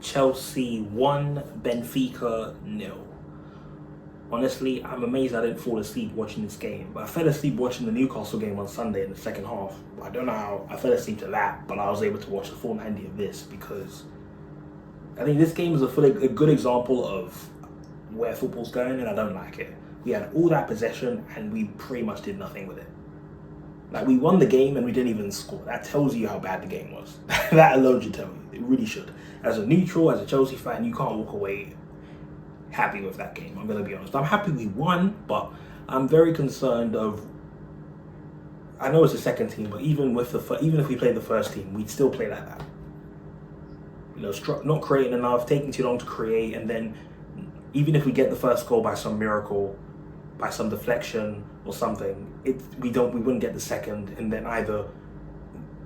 Chelsea 1, Benfica 0. Honestly, I'm amazed I didn't fall asleep watching this game. But I fell asleep watching the Newcastle game on Sunday in the second half. I don't know how I fell asleep to that, but I was able to watch the full 90 of this because I think this game is a good example of where football's going, and I don't like it. We had all that possession, and we pretty much did nothing with it. Like, we won the game and we didn't even score. That tells you how bad the game was. That alone should tell you. It really should. As a neutral, as a Chelsea fan, you can't walk away happy with that game. I'm going to be honest. I'm happy we won, but I'm very concerned of... I know it's the second team, but even if we played the first team, we'd still play like that. You know, not creating enough, taking too long to create, and then even if we get the first goal by some miracle, by some deflection or something, we wouldn't get the second, and then either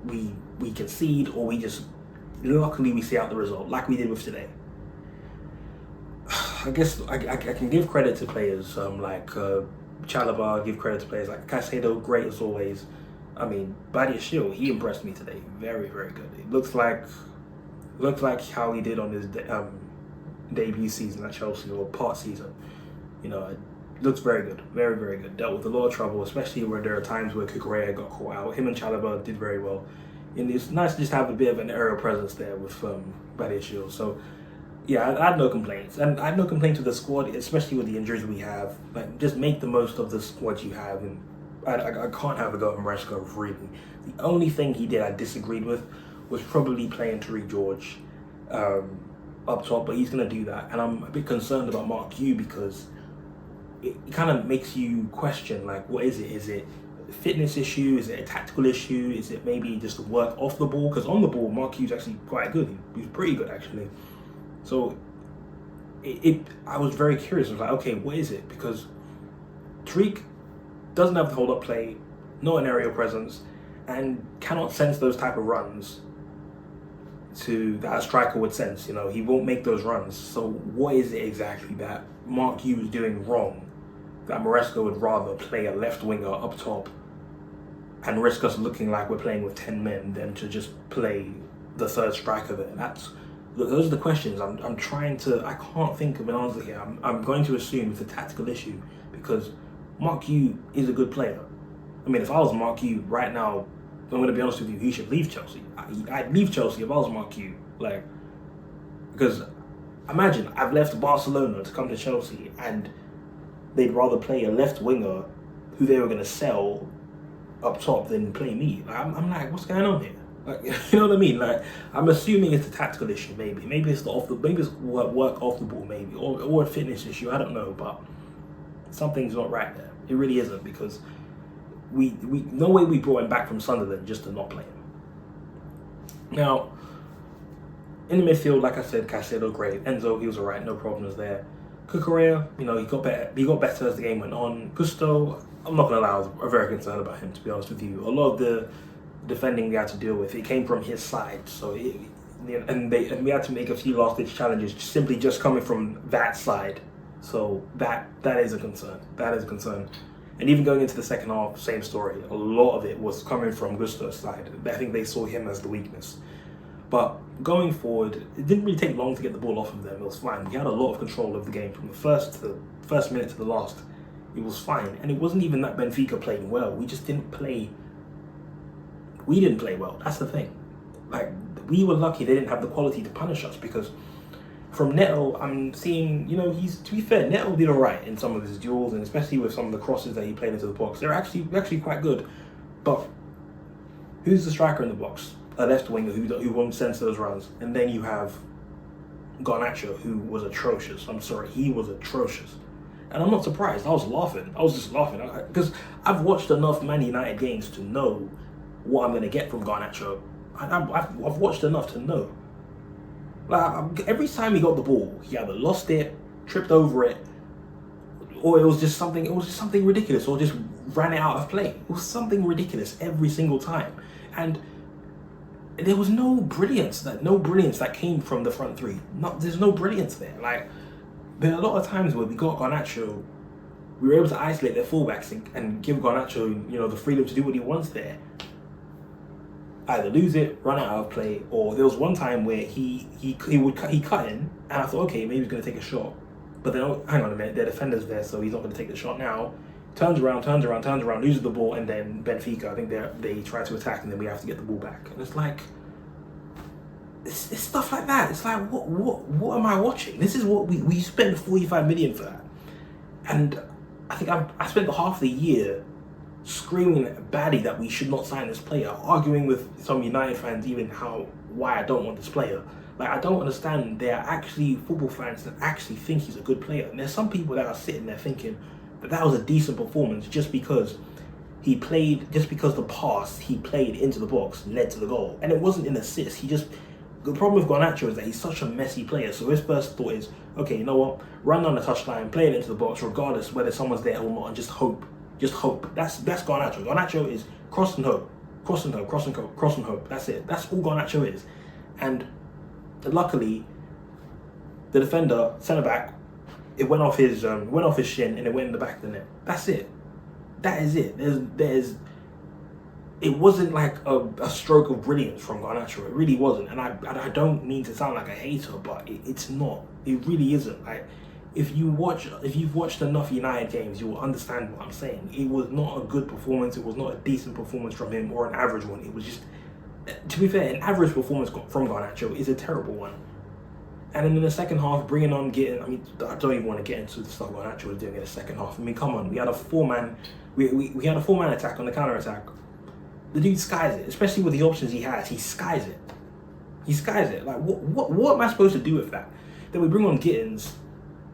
we concede or we just luckily we see out the result like we did with today. I guess I can give credit to players like Chalobah, give credit to players like Caicedo, great as always. I mean, Badiashile, he impressed me today, very very good. It looks like how he did on his debut season at Chelsea, or part season. You know, it looks very good, very very good. Dealt with a lot of trouble, especially where there are times where Cucurella got caught out. Him and Chalobah did very well, and it's nice to just have a bit of an aerial presence there with Badiashile. So yeah, I had no complaints, and I had no complaints with the squad, especially with the injuries we have. Like, just make the most of the squad you have, and I can't have a go at Maresca, really. The only thing he did I disagreed with was probably playing Tariq George up top, but he's going to do that. And I'm a bit concerned about Mark Hugh because it kind of makes you question, like, what is it? Is it a fitness issue? Is it a tactical issue? Is it maybe just work off the ball? Because on the ball, Mark Hugh's actually quite good. He's pretty good, actually. So I was very curious. I was like, okay, what is it? Because Tariq doesn't have the hold-up play, not an aerial presence, and cannot sense those type of runs that a striker would sense. You know, he won't make those runs. So what is it exactly that Mark Hughes is doing wrong that Maresca would rather play a left winger up top and risk us looking like we're playing with 10 men than to just play the third striker there? Those are the questions. I'm trying to... I can't think of an answer here. I'm going to assume it's a tactical issue because Mark Hughes is a good player. I mean, if I was Mark Hughes right now, I'm going to be honest with you, he should leave Chelsea. I'd leave Chelsea if I was Mark Hughes. Like, because imagine I've left Barcelona to come to Chelsea and they'd rather play a left winger who they were going to sell up top than play me. Like, I'm like, what's going on here? Like, you know what I mean? Like, I'm assuming it's a tactical issue, maybe. Maybe it's work off the ball, maybe, or a fitness issue. I don't know, but something's not right there. It really isn't, because we no way we brought him back from Sunderland just to not play him. Now, in the midfield, like I said, Caicedo great. Enzo, he was alright, no problems there. Cucurella, you know, he got better as the game went on. Gusto, I'm not gonna lie, I was very concerned about him, to be honest with you. A lot of the defending we had to deal with, it came from his side, so we had to make a few last-ditch challenges simply just coming from that side. So that is a concern. That is a concern. And even going into the second half, same story. A lot of it was coming from Gusto's side. I think they saw him as the weakness. But going forward, it didn't really take long to get the ball off of them. It was fine. We had a lot of control of the game from the first minute to the last. It was fine. And it wasn't even that Benfica played well. We just didn't play. We didn't play well. That's the thing. Like, we were lucky they didn't have the quality to punish us, because from Neto, I'm seeing, you know, to be fair, Neto did alright in some of his duels, and especially with some of the crosses that he played into the box. They're actually quite good. But who's the striker in the box? A left winger who won't sense those runs. And then you have Garnacho, who was atrocious. I'm sorry, he was atrocious. And I'm not surprised. I was laughing. I was just laughing. Because I've watched enough Man United games to know what I'm going to get from Garnacho. I've watched enough to know. Like, every time he got the ball, he either lost it, tripped over it, or it was just something ridiculous, or just ran it out of play. It was something ridiculous every single time. And there was no brilliance that came from the front three. There's no brilliance there. Like, there are a lot of times where we got Garnacho, we were able to isolate their fullbacks and give Garnacho, you know, the freedom to do what he wants there. either lose it, run out of play, or there was one time where he cut in, and I thought, okay, maybe he's going to take a shot, but then hang on a minute, their defender's there, so he's not going to take the shot now. Turns around, loses the ball, and then Benfica, I think they try to attack, and then we have to get the ball back, and it's like. It's stuff like that. It's like, what am I watching? This is what we spent 45 million for that, and I think I spent half the year screaming badly that we should not sign this player, arguing with some United fans even why I don't want this player. Like, I don't understand. There are actually football fans that actually think he's a good player, and there's some people that are sitting there thinking that was a decent performance just because the pass he played into the box led to the goal, and it wasn't an assist. The problem with Garnacho is that he's such a messy player. So his first thought is, okay, you know what? Run down the touchline, play it into the box, regardless whether someone's there or not, and just hope. Just hope. That's Garnacho. Garnacho is cross and hope, cross and hope, cross and hope, cross and hope. That's it. That's all Garnacho is. And luckily, the defender, centre back, it went off his shin and it went in the back of the net. That's it. That is it. It wasn't like a stroke of brilliance from Garnacho. It really wasn't. And I don't mean to sound like a hater, but it's not. It really isn't. Like, if you've watched enough United games, you will understand what I'm saying. It was not a good performance. It was not a decent performance from him or an average one. It was just, to be fair, an average performance from Garnacho is a terrible one. And then in the second half, bringing on I don't even want to get into the stuff Garnacho was doing in the second half. I mean, come on, we had a four-man attack on the counter-attack. The dude skies it, especially with the options he has. He skies it. Like, what am I supposed to do with that? Then we bring on Gittins,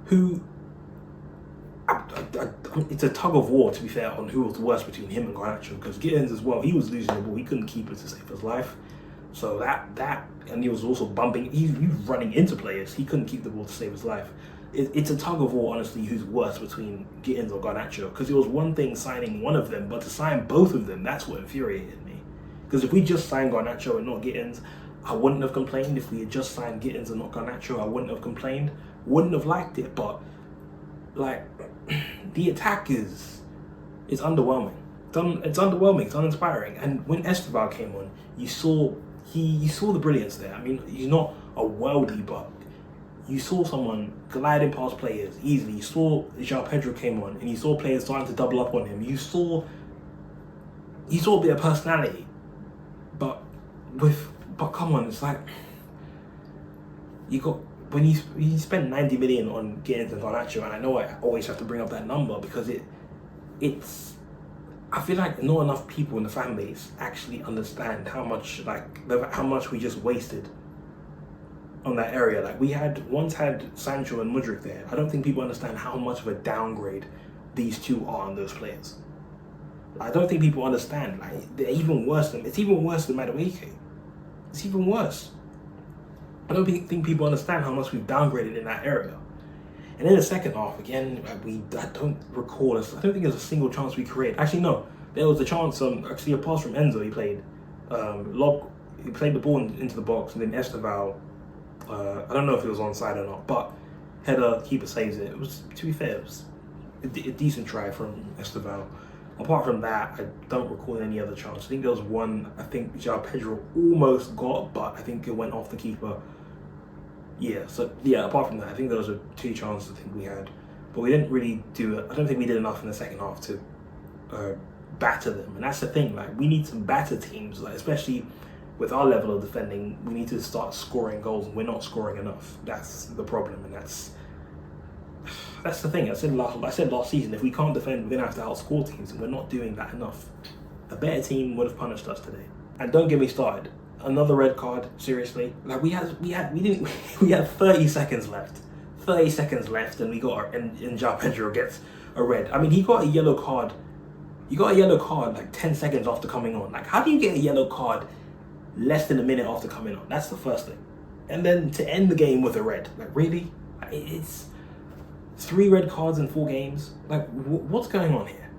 who it's a tug of war, to be fair, on who was worse between him and Garnacho, because Gittins as well, he was losing the ball. He couldn't keep it to save his life. So that and he was also bumping. He was running into players. He couldn't keep the ball to save his life. It's a tug of war, honestly, who's worse between Gittins or Garnacho. Because it was one thing signing one of them, but to sign both of them, that's what infuriated me. Because if we just signed Garnacho and not Gittins, I wouldn't have complained. If we had just signed Gittins and not Garnacho, I wouldn't have complained. Wouldn't have liked it. But, like, the attack is underwhelming. It's underwhelming. It's uninspiring. And when Esteval came on, you saw the brilliance there. I mean, he's not a worldie, but you saw someone gliding past players easily. You saw João Pedro came on, and you saw players starting to double up on him. You saw a bit of personality, but come on, it's like when you spend 90 million on Gittins and Garnacho, and I know I always have to bring up that number because I feel like not enough people in the fan base actually understand how much we just wasted on that area. Like, we once had Sancho and Mudryk there. I don't think people understand how much of a downgrade these two are on those players. I don't think people understand. Like, it's even worse than Madueke. It's even worse. I don't think people understand how much we've downgraded in that area. And in the second half, again, I don't recall this. I don't think there's a single chance we created. Actually, no. There was a chance, actually a pass from Enzo he played. He played the ball into the box, and then Esteval, I don't know if it was onside or not, but header, keeper saves it. It was, to be fair, it was a decent try from Esteval. Apart from that, I don't recall any other chance. I think there was one, I think João Pedro almost got, but I think it went off the keeper. Yeah, so yeah, apart from that, I think those are two chances I think we had. But we didn't really do it. I don't think we did enough in the second half to batter them. And that's the thing, like, we need to batter teams, like, especially with our level of defending, we need to start scoring goals, and we're not scoring enough. That's the problem, and that's the thing. I said last season, if we can't defend, we're gonna have to outscore teams, and we're not doing that enough. A better team would have punished us today. And don't get me started. Another red card, seriously. Like, we had 30 seconds left. 30 seconds left, and and João Pedro gets a red. I mean, he got a yellow card. You got a yellow card like 10 seconds after coming on. Like, how do you get a yellow card less than a minute after coming on? That's the first thing. And then to end the game with a red. Like, really? It's 3 red cards in 4 games. Like, what's going on here?